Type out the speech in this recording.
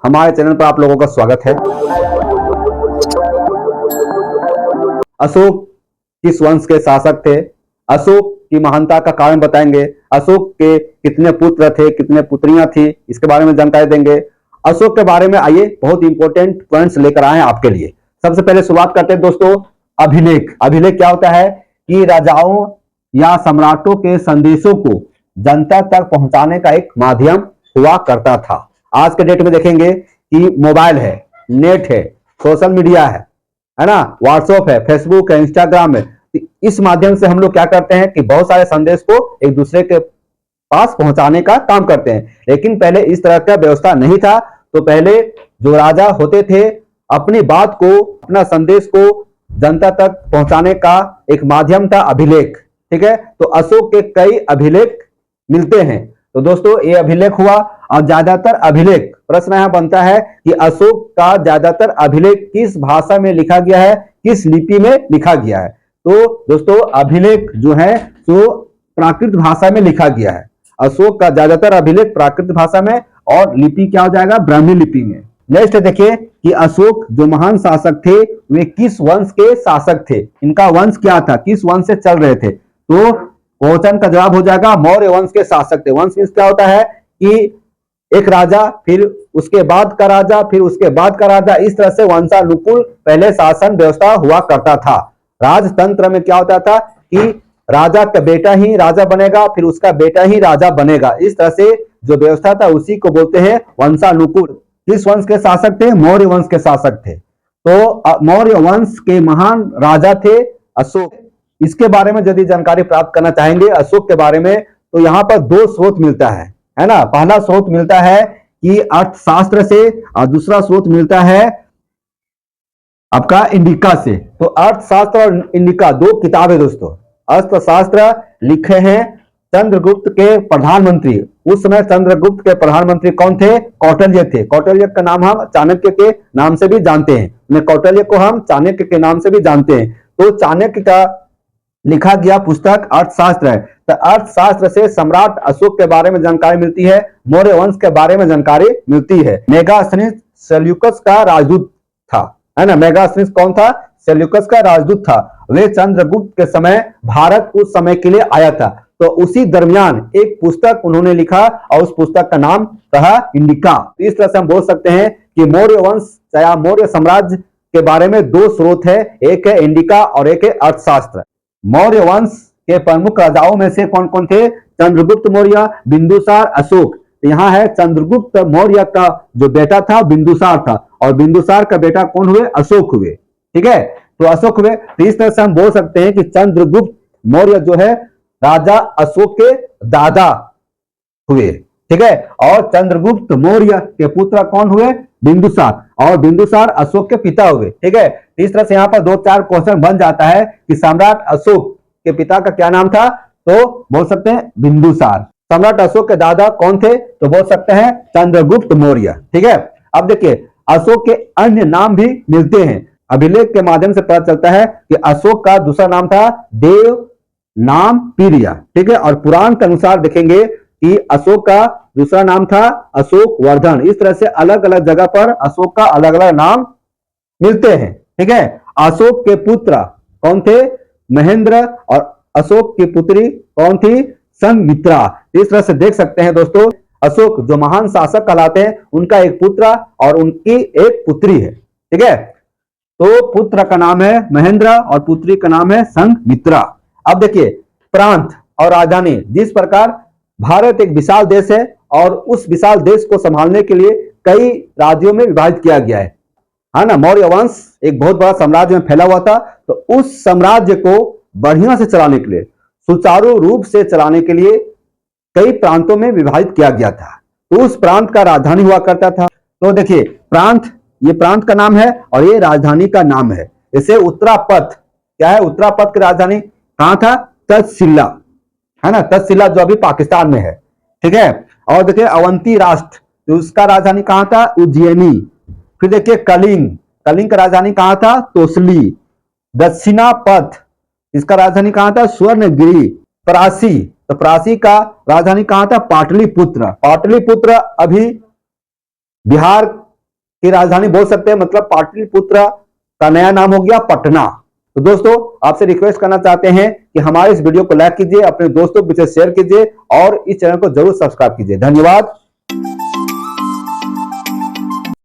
हमारे चैनल पर आप लोगों का स्वागत है। अशोक किस वंश के शासक थे, अशोक की महानता का कारण बताएंगे, अशोक के कितने पुत्र थे, कितने पुत्रियां थी, इसके बारे में जानकारी देंगे। अशोक के बारे में आइए बहुत इंपॉर्टेंट पॉइंट्स लेकर आए हैं आपके लिए। सबसे पहले शुरुआत करते हैं दोस्तों अभिलेख। अभिलेख क्या होता है कि राजाओं या सम्राटों के संदेशों को जनता तक पहुंचाने का एक माध्यम हुआ करता था। आज के डेट में देखेंगे कि मोबाइल है, नेट है, सोशल मीडिया है ना, व्हाट्सएप है, फेसबुक है, इंस्टाग्राम है। इस माध्यम से हम लोग क्या करते हैं कि बहुत सारे संदेश को एक दूसरे के पास पहुंचाने का काम करते हैं। लेकिन पहले इस तरह का व्यवस्था नहीं था। तो पहले जो राजा होते थे अपनी बात को, अपना संदेश को जनता तक पहुंचाने का एक माध्यम था अभिलेख। ठीक है, तो अशोक के कई अभिलेख मिलते हैं। तो दोस्तों ये अभिलेख हुआ। और ज्यादातर अभिलेख, प्रश्न यहां बनता है कि अशोक का ज्यादातर अभिलेख किस भाषा में लिखा गया है, किस लिपि में लिखा गया है। तो दोस्तों अभिलेख जो है तो प्राकृत भाषा में लिखा गया है। अशोक का ज्यादातर अभिलेख प्राकृत भाषा में और लिपि क्या हो जाएगा, ब्राह्मी लिपि में। नेक्स्ट देखिए कि अशोक जो महान शासक थे वे किस वंश के शासक थे, इनका वंश क्या था, किस वंश से चल रहे थे। तो क्वेश्चन का जवाब हो जाएगा मौर्य वंश के शासक थे। वंश मींस क्या होता है कि एक राजा, फिर उसके बाद का राजा, फिर उसके बाद का राजा, इस तरह से वंशानुकूल पहले शासन व्यवस्था हुआ करता था। राजतंत्र में क्या होता था कि राजा का बेटा ही राजा बनेगा, फिर उसका बेटा ही राजा बनेगा। इस तरह से जो व्यवस्था था उसी को बोलते हैं वंशानुकूल। किस वंश के शासक थे, मौर्य वंश के शासक थे। तो मौर्य वंश के महान राजा थे अशोक। इसके बारे में यदि जानकारी प्राप्त करना चाहेंगे अशोक के बारे में, तो यहाँ पर दो स्रोत मिलता है ना। पहला स्रोत मिलता है कि अर्थशास्त्र से और दूसरा स्रोत मिलता है आपका इंडिका से। तो अर्थशास्त्र और इंडिका दो किताबें दोस्तों। अर्थशास्त्र लिखे हैं चंद्रगुप्त के प्रधानमंत्री। उस समय चंद्रगुप्त के प्रधानमंत्री कौन थे, कौटिल्य थे। कौटिल्य का नाम हम चाणक्य के नाम से भी जानते हैं, कौटिल्य को हम चाणक्य के नाम से भी जानते हैं। तो चाणक्य का लिखा गया पुस्तक अर्थशास्त्र है। तो अर्थशास्त्र से सम्राट अशोक के बारे में जानकारी मिलती है, मौर्य वंश के बारे में जानकारी मिलती है। मेगास्थनीज सेल्यूकस का राजदूत था, है ना। मेगास्थनीज कौन था, सेल्यूकस का राजदूत था। वे चंद्रगुप्त के समय भारत उस समय के लिए आया था। तो उसी दरमियान एक पुस्तक उन्होंने लिखा और उस पुस्तक का नाम था इंडिका। इस तरह से हम बोल सकते हैं कि मौर्य वंश या मौर्य साम्राज्य के बारे में दो स्रोत है, एक है इंडिका और एक है अर्थशास्त्र। मौर्य वंश के प्रमुख राजाओं में से कौन कौन थे, चंद्रगुप्त मौर्य, बिंदुसार, अशोक। यहाँ है चंद्रगुप्त मौर्य का जो बेटा था बिंदुसार था, और बिंदुसार का बेटा कौन हुए, अशोक हुए। ठीक है, तो अशोक हुए। तो इस तरह से हम बोल सकते हैं कि चंद्रगुप्त मौर्य जो है राजा अशोक के दादा हुए। ठीक है, और चंद्रगुप्त मौर्य के पुत्र कौन हुए, बिंदुसार, और बिंदुसार अशोक के पिता हुए। ठीक है, इस तरह से यहाँ पर दो चार क्वेश्चन बन जाता है कि सम्राट अशोक के पिता का क्या नाम था, तो बोल सकते हैं बिंदुसार। सम्राट अशोक के दादा कौन थे, तो बोल सकते हैं चंद्रगुप्त मौर्य। ठीक है, अब देखिए अशोक के अन्य नाम भी मिलते हैं। अभिलेख के माध्यम से पता चलता है कि अशोक का दूसरा नाम था देव नाम पीरिया। ठीक है, और पुराण के अनुसार देखेंगे कि अशोक का दूसरा नाम था अशोक वर्धन। इस तरह से अलग अलग जगह पर अशोक का अलग अलग नाम मिलते हैं। ठीक है, अशोक के पुत्र कौन थे, महेंद्र, और अशोक की पुत्री कौन थी, संघमित्रा। इस तरह से देख सकते हैं दोस्तों अशोक जो महान शासक कहलाते हैं उनका एक पुत्र और उनकी एक पुत्री है। ठीक है, तो पुत्र का नाम है महेंद्र और पुत्री का नाम है संघमित्रा। अब देखिए प्रांत और राजधानी। जिस प्रकार भारत एक विशाल देश है और उस विशाल देश को संभालने के लिए कई राज्यों में विभाजित किया गया है ना। मौर्य वंश एक बहुत बड़ा साम्राज्य में फैला हुआ था। तो उस साम्राज्य को बढ़िया से चलाने के लिए, सुचारू रूप से चलाने के लिए कई प्रांतों में विभाजित किया गया था। तो उस प्रांत का राजधानी हुआ करता था। तो देखिए प्रांत, ये प्रांत का नाम है और ये राजधानी का नाम है। इसे उत्तरापथ, क्या है, उत्तरापथ की राजधानी कहां था, तक्षशिला, है ना। तक्षशिला जो अभी पाकिस्तान में है। ठीक है, और देखिए अवंती राष्ट्र, तो उसका राजधानी कहां था, उज्जैनी। फिर देखिए कलिंग, कलिंग का राजधानी कहां था, तोसली। दक्षिणापथ, इसका राजधानी कहां था, स्वर्णगिरी। परासी, तो परासी का राजधानी कहां था, पाटलिपुत्र। पाटलिपुत्र अभी बिहार की राजधानी बोल सकते हैं, मतलब पाटलिपुत्र का नया नाम हो गया पटना। तो दोस्तों आपसे रिक्वेस्ट करना चाहते हैं कि हमारे इस वीडियो को लाइक कीजिए, अपने दोस्तों के साथ शेयर कीजिए और इस चैनल को जरूर सब्सक्राइब कीजिए। धन्यवाद।